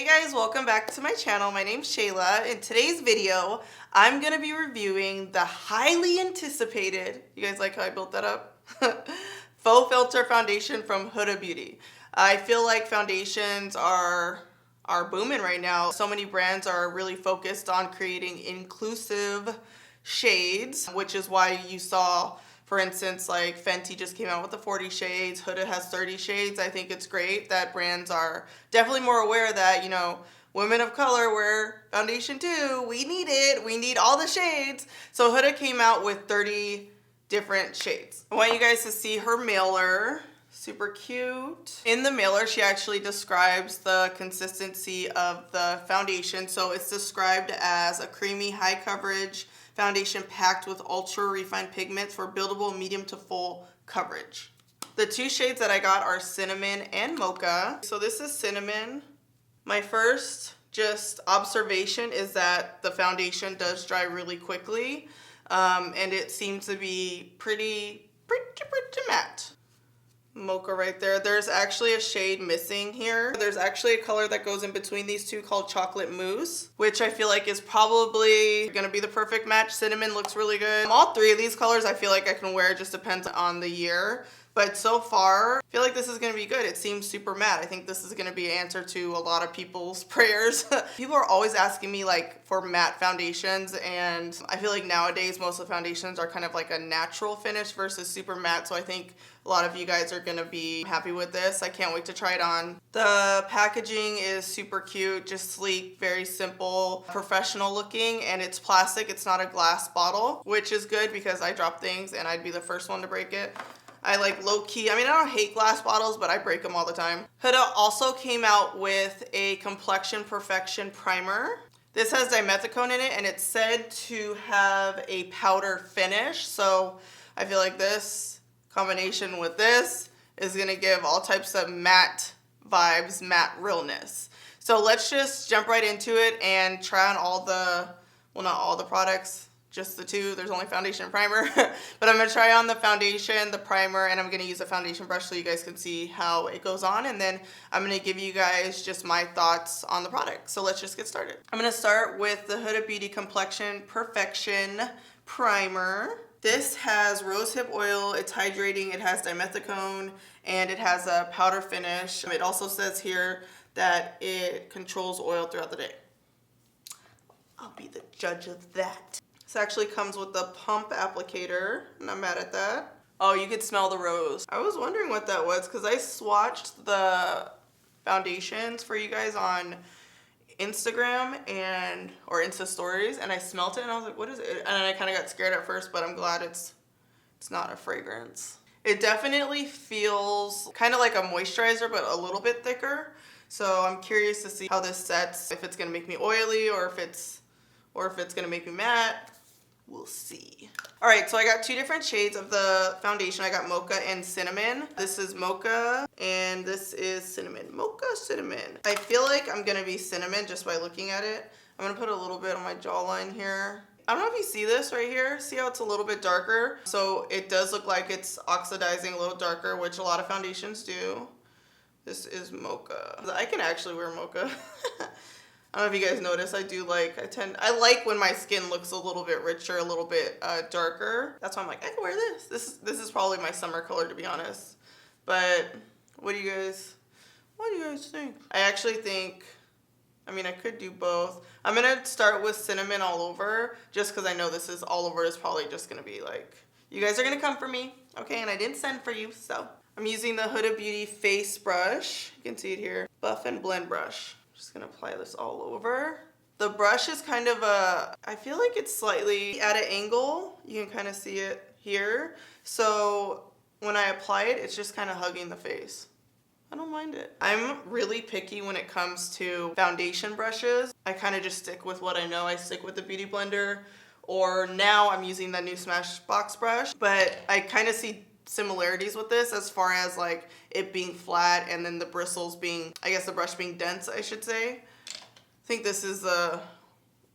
Hey guys, welcome back to my channel. My name's Shayla. In today's video, I'm going to be reviewing the highly anticipated, you guys like how I built that up? Faux Filter foundation from Huda Beauty. I feel like foundations are booming right now. So many brands are really focused on creating inclusive shades, which is why you saw, for instance, like Fenty just came out with the 40 shades, Huda has 30 shades. I think it's great that brands are definitely more aware that, you know, women of color wear foundation too. We need it. We need all the shades. So Huda came out with 30 different shades. I want you guys to see her mailer. Super cute. In the mailer, she actually describes the consistency of the foundation. So it's described as a creamy, high coverage foundation packed with ultra refined pigments for buildable medium to full coverage. The two shades that I got are Cinnamon and Mocha. So this is Cinnamon. My first just observation is that the foundation does dry really quickly, and it seems to be pretty matte. Mocha right there. There's actually a shade missing here. There's actually a color that goes in between these two called Chocolate Mousse, which I feel like is probably gonna be the perfect match. Cinnamon looks really good. All three of these colors I feel like I can wear, it just depends on the year. But so far, I feel like this is gonna be good. It seems super matte. I think this is gonna be an answer to a lot of people's prayers. People are always asking me like for matte foundations, and I feel like nowadays most of the foundations are kind of like a natural finish versus super matte. So I think a lot of you guys are gonna be happy with this. I can't wait to try it on. The packaging is super cute, just sleek, very simple, professional looking, and it's plastic. It's not a glass bottle, which is good because I drop things and I'd be the first one to break it. I like low-key, I mean, I don't hate glass bottles, but I break them all the time. Huda also came out with a Complexion Perfection Primer. This has dimethicone in it, and it's said to have a powder finish. So I feel like this combination with this is gonna give all types of matte vibes, matte realness. So let's just jump right into it and try on all the, well, not all the products, just the two. There's only foundation and primer. But I'm gonna try on the foundation, the primer, and I'm gonna use a foundation brush so you guys can see how it goes on. And then I'm gonna give you guys just my thoughts on the product. So let's just get started. I'm gonna start with the Huda Beauty Complexion Perfection Primer. This has rosehip oil, it's hydrating, it has dimethicone, and it has a powder finish. It also says here that it controls oil throughout the day. I'll be the judge of that. This actually comes with the pump applicator. I'm not mad at that. Oh, you could smell the rose. I was wondering what that was because I swatched the foundations for you guys on Instagram or Insta stories, and I smelt it and I was like, what is it? And I kind of got scared at first, but I'm glad it's not a fragrance. It definitely feels kind of like a moisturizer, but a little bit thicker. So I'm curious to see how this sets, if it's gonna make me oily or if it's gonna make me matte. We'll see. All right, so I got two different shades of the foundation. I got Mocha and Cinnamon. This is Mocha and this is Cinnamon. Mocha, Cinnamon. I feel like I'm gonna be Cinnamon just by looking at it. I'm gonna put a little bit on my jawline here. I don't know if you see this right here. See how it's a little bit darker? So it does look like it's oxidizing a little darker, which a lot of foundations do. This is Mocha. I can actually wear Mocha. I don't know if you guys notice, I like when my skin looks a little bit richer, a little bit darker. That's why I'm like, I can wear this. This is probably my summer color, to be honest. But what do you guys think? I actually think, I mean, I could do both. I'm gonna start with Cinnamon all over, just because I know this is all over is probably just gonna be like, you guys are gonna come for me, okay? And I didn't send for you, so. I'm using the Huda Beauty face brush. You can see it here. Buff and blend brush. Just gonna apply this all over. The brush is kind of I feel like it's slightly at an angle. You can kind of see it here. So when I apply it, it's just kind of hugging the face. I don't mind it. I'm really picky when it comes to foundation brushes. I kind of just stick with what I know. I stick with the Beauty Blender, or now I'm using the new Smashbox brush, but I kind of see similarities with this as far as like it being flat and then the bristles being, I guess the brush being dense, I should say. I think this is a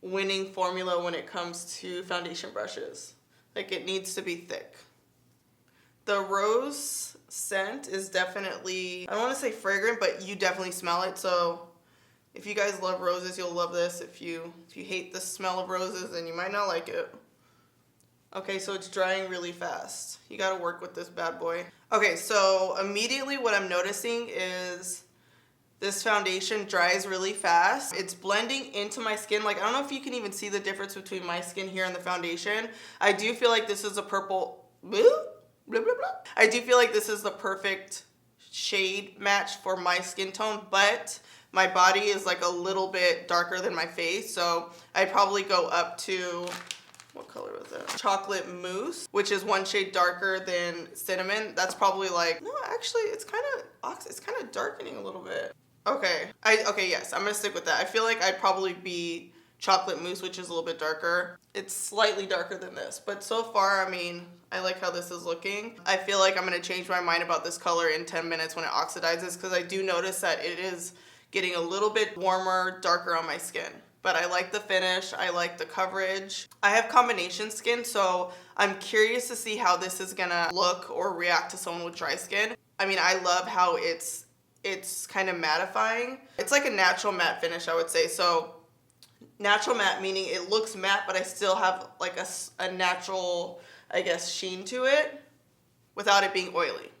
winning formula when it comes to foundation brushes. Like, it needs to be thick. The rose scent is definitely, I don't want to say fragrant, but you definitely smell it. So If you guys love roses, you'll love this. If you hate the smell of roses, then you might not like it. Okay, so it's drying really fast. You gotta work with this bad boy. Okay, so immediately what I'm noticing is this foundation dries really fast. It's blending into my skin. Like, I don't know if you can even see the difference between my skin here and the foundation. I do feel like this is a purple, blah, blah, blah. I do feel like this is the perfect shade match for my skin tone, but my body is like a little bit darker than my face. So I'd probably go up to, what color was that? Chocolate Mousse, which is one shade darker than Cinnamon. That's probably like, no, actually it's kind of darkening a little bit. Okay, yes, I'm gonna stick with that. I feel like I'd probably be Chocolate Mousse, which is a little bit darker. It's slightly darker than this, but so far, I mean, I like how this is looking. I feel like I'm gonna change my mind about this color in 10 minutes when it oxidizes, because I do notice that it is getting a little bit warmer, darker on my skin. But I like the finish, I like the coverage. I have combination skin, so I'm curious to see how this is gonna look or react to someone with dry skin. I mean, I love how it's kind of mattifying. It's like a natural matte finish, I would say. So natural matte meaning it looks matte, but I still have like a natural, I guess, sheen to it without it being oily.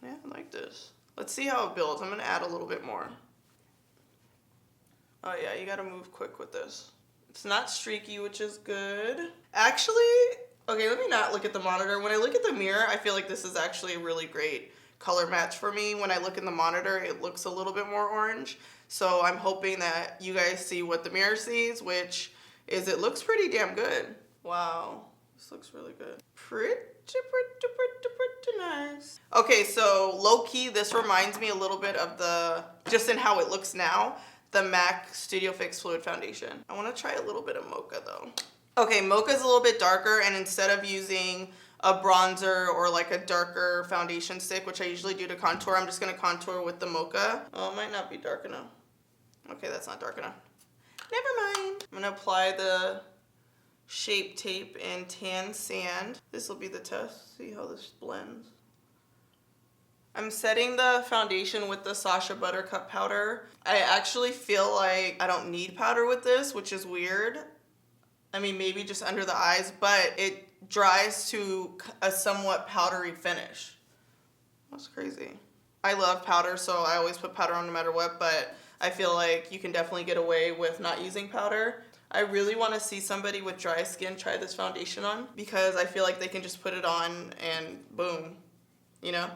Yeah, I like this. Let's see how it builds. I'm gonna add a little bit more. Oh yeah, you gotta move quick with this. It's not streaky, which is good. Actually, okay, let me not look at the monitor. When I look at the mirror, I feel like this is actually a really great color match for me. When I look in the monitor, it looks a little bit more orange. So I'm hoping that you guys see what the mirror sees, which is it looks pretty damn good. Wow, this looks really good. Pretty nice. Okay, so low-key, this reminds me a little bit of just in how it looks now, the MAC Studio Fix Fluid Foundation. I wanna try a little bit of Mocha though. Okay, Mocha's a little bit darker, and instead of using a bronzer or like a darker foundation stick, which I usually do to contour, I'm just gonna contour with the Mocha. Oh, it might not be dark enough. Okay, that's not dark enough. Never mind. I'm gonna apply the Shape Tape and Tan Sand. This will be the test, see how this blends. I'm setting the foundation with the Sacha Buttercup powder. I actually feel like I don't need powder with this, which is weird. I mean, maybe just under the eyes, but it dries to a somewhat powdery finish. That's crazy. I love powder, so I always put powder on no matter what, but I feel like you can definitely get away with not using powder. I really want to see somebody with dry skin try this foundation on, because I feel like they can just put it on and boom, you know?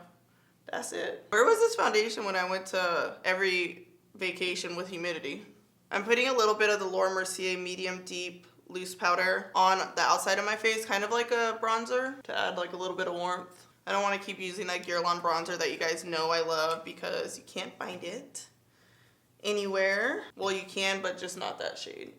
That's it. Where was this foundation when I went to every vacation with humidity? I'm putting a little bit of the Laura Mercier Medium Deep Loose Powder on the outside of my face, kind of like a bronzer, to add like a little bit of warmth. I don't want to keep using that Guerlain bronzer that you guys know I love, because you can't find it anywhere. Well, you can, but just not that shade.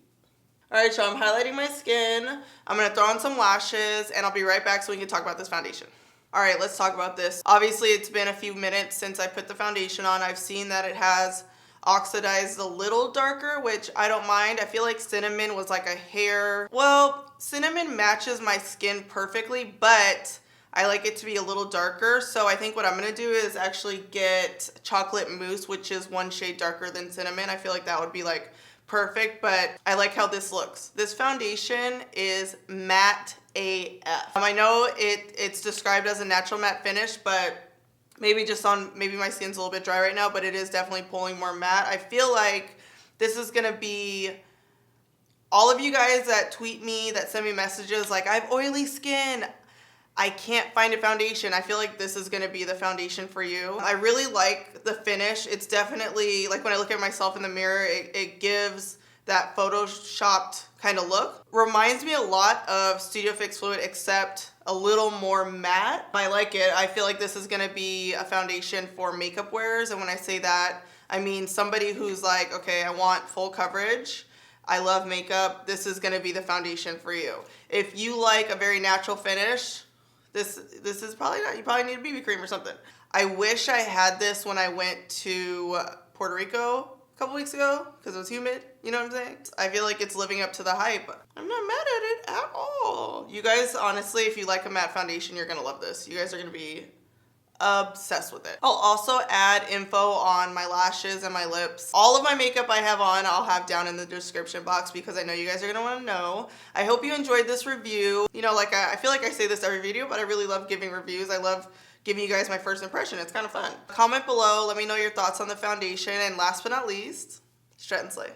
All right, so I'm highlighting my skin. I'm gonna throw on some lashes, and I'll be right back so we can talk about this foundation. All right, let's talk about this. Obviously, it's been a few minutes since I put the foundation on. I've seen that it has oxidized a little darker, which I don't mind. I feel like Cinnamon was like a hair. Well, Cinnamon matches my skin perfectly, but I like it to be a little darker. So I think what I'm gonna do is actually get Chocolate Mousse, which is one shade darker than Cinnamon. I feel like that would be like perfect, but I like how this looks. This foundation is matte AF. I know it's described as a natural matte finish, but maybe my skin's a little bit dry right now, but it is definitely pulling more matte. I feel like this is gonna be, all of you guys that tweet me, that send me messages like, I have oily skin, I can't find a foundation. I feel like this is gonna be the foundation for you. I really like the finish. It's definitely, like when I look at myself in the mirror, it gives that photoshopped kind of look. Reminds me a lot of Studio Fix Fluid, except a little more matte. I like it. I feel like this is gonna be a foundation for makeup wearers. And when I say that, I mean somebody who's like, okay, I want full coverage, I love makeup, this is gonna be the foundation for you. If you like a very natural finish, this is probably not, you probably need a BB cream or something. I wish I had this when I went to Puerto Rico a couple weeks ago, because it was humid, you know what I'm saying? I feel like it's living up to the hype. I'm not mad at it at all. You guys, honestly, if you like a matte foundation, you're gonna love this. You guys are gonna be Obsessed with it. I'll also add info on my lashes and my lips. All of my makeup I have on, I'll have down in the description box because I know you guys are gonna wanna know. I hope you enjoyed this review. You know, like I feel like I say this every video, but I really love giving reviews. I love giving you guys my first impression. It's kind of fun. Comment below, let me know your thoughts on the foundation, and last but not least, strut and slay.